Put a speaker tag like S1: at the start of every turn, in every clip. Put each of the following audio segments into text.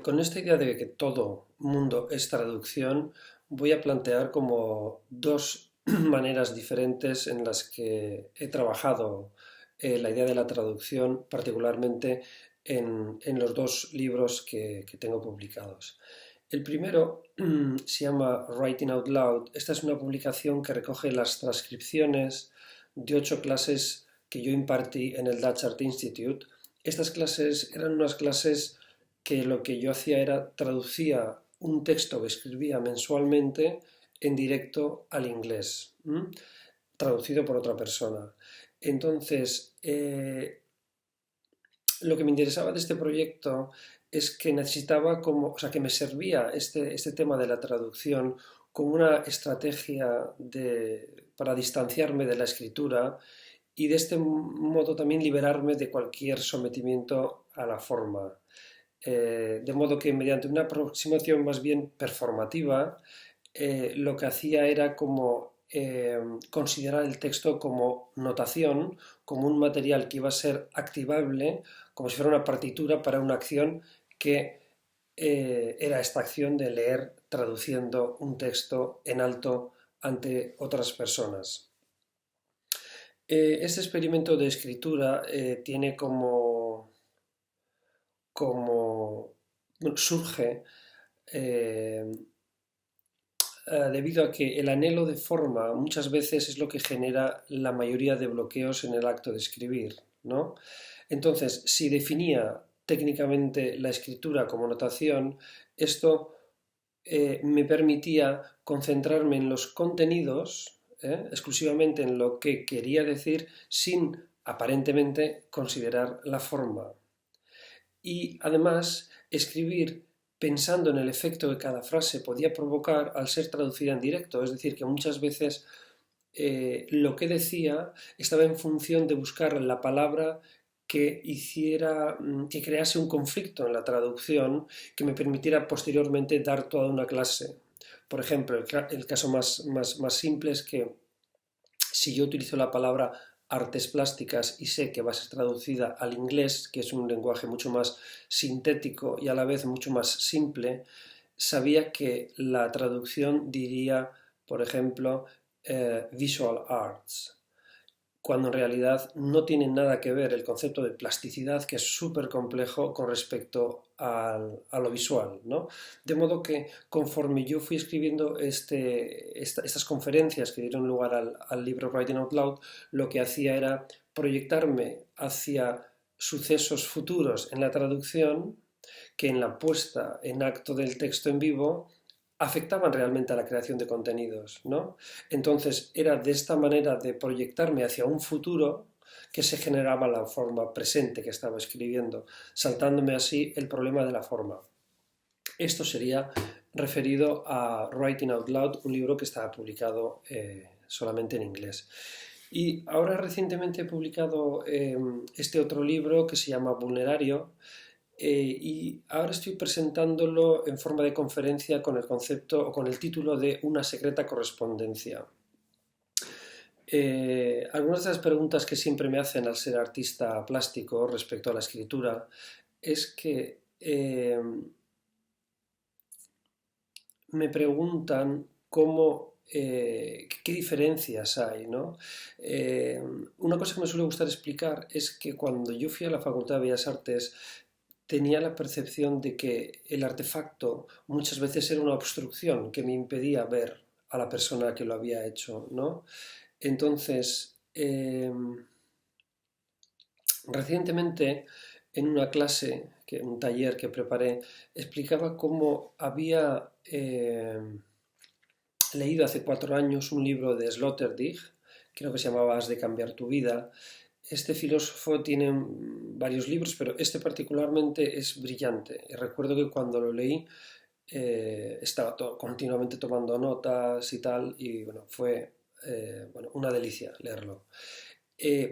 S1: Con esta idea de que todo mundo es traducción, voy a plantear como dos maneras diferentes en las que he trabajado la idea de la traducción, particularmente en los dos libros que tengo publicados. El primero se llama Writing Out Loud. Esta es una publicación que recoge las transcripciones de 8 clases que yo impartí en el Dutch Art Institute. Estas clases eran unas clases que lo que yo hacía era traducía un texto que escribía mensualmente en directo al inglés, traducido por otra persona. Entonces, lo que me interesaba de este proyecto es que necesitaba o sea, que me servía este tema de la traducción como una estrategia para distanciarme de la escritura y de este modo también liberarme de cualquier sometimiento a la forma. De modo que mediante una aproximación más bien performativa, lo que hacía era como considerar el texto como notación, como un material que iba a ser activable, como si fuera una partitura para una acción que era esta acción de leer traduciendo un texto en alto ante otras personas. Este experimento de escritura tiene surge eh, debido a que el anhelo de forma muchas veces es lo que genera la mayoría de bloqueos en el acto de escribir, ¿no? Entonces, si definía técnicamente la escritura como notación, esto me permitía concentrarme en los contenidos, exclusivamente en lo que quería decir, sin aparentemente considerar la forma. Y además, escribir pensando en el efecto que cada frase podía provocar al ser traducida en directo, es decir, que muchas veces lo que decía estaba en función de buscar la palabra que hiciera, que crease un conflicto en la traducción que me permitiera posteriormente dar toda una clase. Por ejemplo, el caso más simple es que si yo utilizo la palabra artes plásticas y sé que va a ser traducida al inglés, que es un lenguaje mucho más sintético y a la vez mucho más simple, sabía que la traducción diría, por ejemplo, visual arts, cuando en realidad no tiene nada que ver el concepto de plasticidad, que es súper complejo con respecto a lo visual, ¿no? De modo que conforme yo fui escribiendo estas conferencias que dieron lugar al libro Writing Out Loud, lo que hacía era proyectarme hacia sucesos futuros en la traducción que en la puesta en acto del texto en vivo afectaban realmente a la creación de contenidos, ¿no? Entonces era de esta manera de proyectarme hacia un futuro que se generaba la forma presente que estaba escribiendo, saltándome así el problema de la forma. Esto sería referido a Writing Out Loud, un libro que estaba publicado solamente en inglés. Y ahora recientemente he publicado este otro libro que se llama Vulnerario, y ahora estoy presentándolo en forma de conferencia con el concepto o con el título de Una secreta correspondencia. Algunas de las preguntas que siempre me hacen al ser artista plástico respecto a la escritura es que me preguntan qué diferencias hay, ¿no? Una cosa que me suele gustar explicar es que cuando yo fui a la Facultad de Bellas Artes tenía la percepción de que el artefacto muchas veces era una obstrucción que me impedía ver a la persona que lo había hecho, ¿no? Entonces, recientemente en una clase, un taller que preparé, explicaba cómo había leído hace 4 años un libro de Sloterdijk, creo que se llamaba Has de cambiar tu vida. Este filósofo tiene varios libros, pero este particularmente es brillante. Y recuerdo que cuando lo leí estaba continuamente tomando notas y tal, y bueno, fue una delicia leerlo.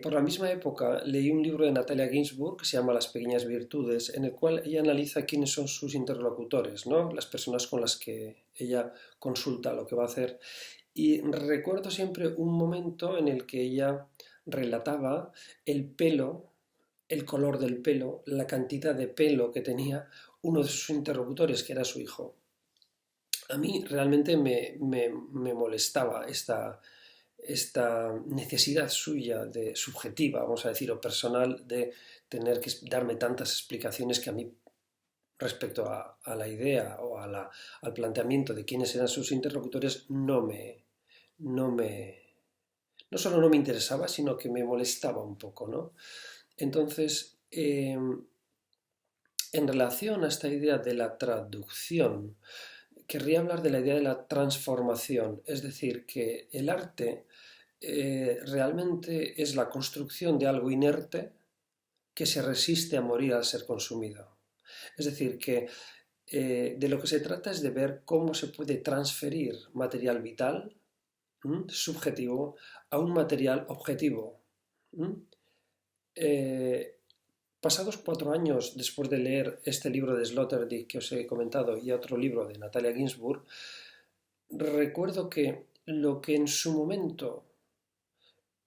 S1: Por la misma época leí un libro de Natalia Ginzburg que se llama Las pequeñas virtudes, en el cual ella analiza quiénes son sus interlocutores, ¿no? Las personas con las que ella consulta lo que va a hacer. Y recuerdo siempre un momento en el que ella relataba el pelo el color del pelo, la cantidad de pelo que tenía uno de sus interlocutores, que era su hijo. A mí realmente me molestaba esta necesidad suya de subjetiva, vamos a decir, o personal, de tener que darme tantas explicaciones que a mí respecto a la idea o al planteamiento de quiénes eran sus interlocutores no me, no solo no me interesaba, sino que me molestaba un poco, ¿no? Entonces, en relación a esta idea de la traducción, querría hablar de la idea de la transformación, es decir, que el arte realmente es la construcción de algo inerte que se resiste a morir al ser consumido. Es decir, que de lo que se trata es de ver cómo se puede transferir material vital, subjetivo, a un material objetivo. Pasados 4 años después de leer este libro de Sloterdijk que os he comentado y otro libro de Natalia Ginzburg, recuerdo que lo que en su momento,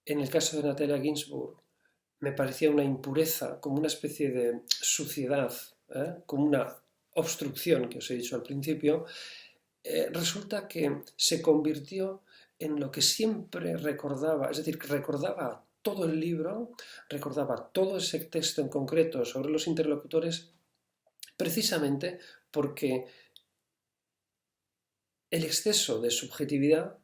S1: en el caso de Natalia Ginzburg, me parecía una impureza, como una especie de suciedad, como una obstrucción que os he dicho al principio, resulta que se convirtió en lo que siempre recordaba, es decir, que recordaba todo el libro, recordaba todo ese texto en concreto sobre los interlocutores, precisamente porque el exceso de subjetividad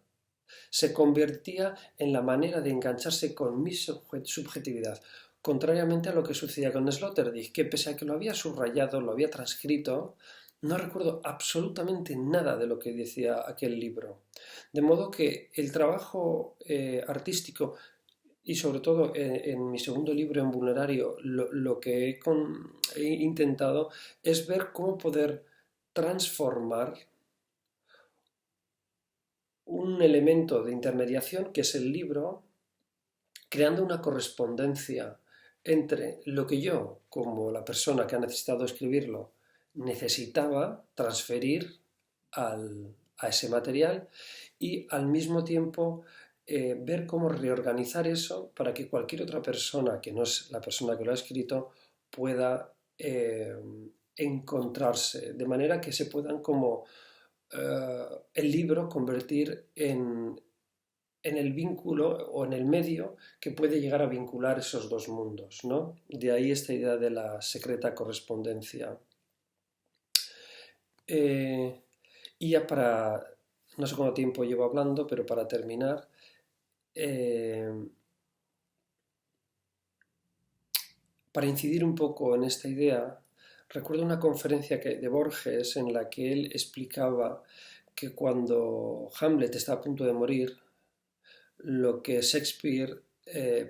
S1: se convertía en la manera de engancharse con mi subjetividad, contrariamente a lo que sucedía con Sloterdijk, que pese a que lo había subrayado, lo había transcrito, no recuerdo absolutamente nada de lo que decía aquel libro. De modo que el trabajo artístico y sobre todo en mi segundo libro, en Vulnerario, lo que he intentado es ver cómo poder transformar un elemento de intermediación que es el libro, creando una correspondencia entre lo que yo, como la persona que ha necesitado escribirlo, necesitaba transferir a ese material y al mismo tiempo ver cómo reorganizar eso para que cualquier otra persona que no es la persona que lo ha escrito pueda encontrarse, de manera que se puedan como el libro convertir en el vínculo o en el medio que puede llegar a vincular esos dos mundos, ¿no? De ahí esta idea de la secreta correspondencia. Y ya no sé cuánto tiempo llevo hablando, pero para terminar, para incidir un poco en esta idea, recuerdo una conferencia de Borges en la que él explicaba que cuando Hamlet está a punto de morir, lo que Shakespeare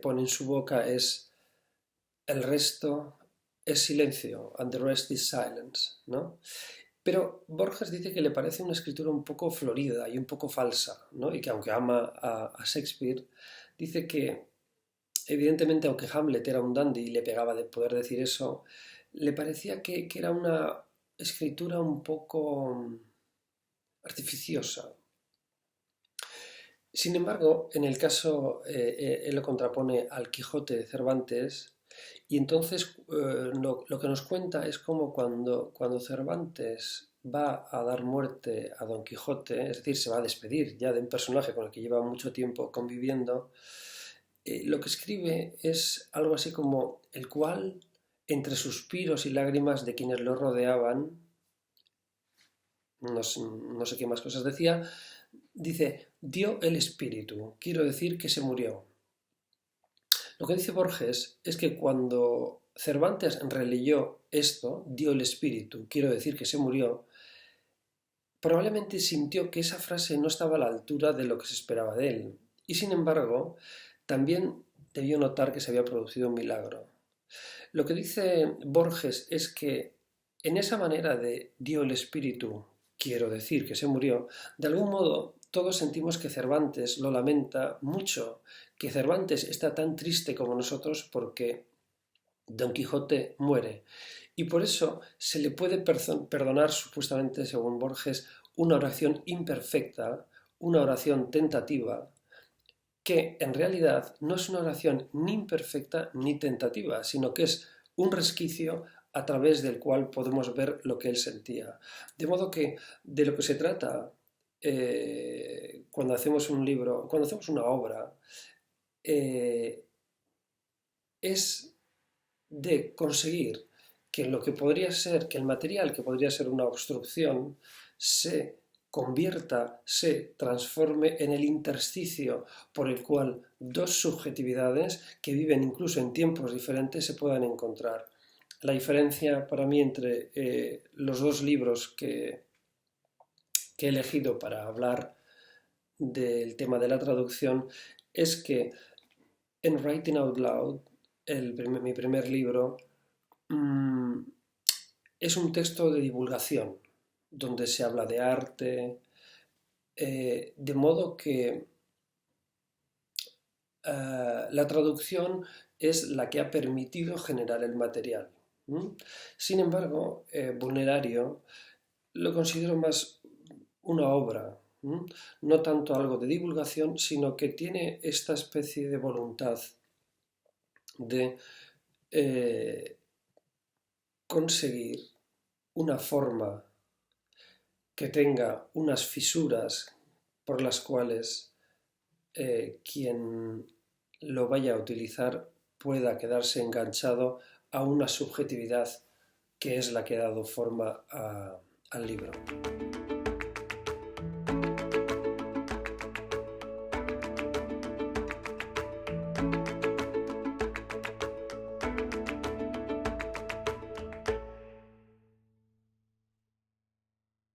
S1: pone en su boca es el resto es silencio, and the rest is silence, ¿no? Pero Borges dice que le parece una escritura un poco florida y un poco falsa, ¿no? Y que aunque ama a Shakespeare, dice que evidentemente aunque Hamlet era un dandy y le pegaba de poder decir eso, le parecía que era una escritura un poco artificiosa. Sin embargo, en el caso, él lo contrapone al Quijote de Cervantes, y entonces lo que nos cuenta es como cuando Cervantes va a dar muerte a Don Quijote, es decir, se va a despedir ya de un personaje con el que lleva mucho tiempo conviviendo, lo que escribe es algo así como el cual, entre suspiros y lágrimas de quienes lo rodeaban, no sé qué más cosas decía, dice, dio el espíritu, quiero decir que se murió. Lo que dice Borges es que cuando Cervantes releyó esto, dio el espíritu, quiero decir que se murió, probablemente sintió que esa frase no estaba a la altura de lo que se esperaba de él. Y sin embargo, también debió notar que se había producido un milagro. Lo que dice Borges es que en esa manera de dio el espíritu, quiero decir que se murió, de algún modo todos sentimos que Cervantes lo lamenta mucho, que Cervantes está tan triste como nosotros porque Don Quijote muere. Y por eso se le puede perdonar, supuestamente, según Borges, una oración imperfecta, una oración tentativa, que en realidad no es una oración ni imperfecta ni tentativa, sino que es un resquicio a través del cual podemos ver lo que él sentía. De modo que de lo que se trata cuando hacemos un libro, cuando hacemos una obra, eh, es de conseguir que lo que podría ser, que el material que podría ser una obstrucción, se convierta, se transforme en el intersticio por el cual dos subjetividades que viven incluso en tiempos diferentes se puedan encontrar. La diferencia para mí entre los dos libros que he elegido para hablar del tema de la traducción es que en Writing Out Loud, mi primer libro, es un texto de divulgación, donde se habla de arte, de modo que la traducción es la que ha permitido generar el material. Sin embargo, Vulnerario lo considero más una obra, no tanto algo de divulgación, sino que tiene esta especie de voluntad de conseguir una forma que tenga unas fisuras por las cuales quien lo vaya a utilizar pueda quedarse enganchado a una subjetividad que es la que ha dado forma al libro.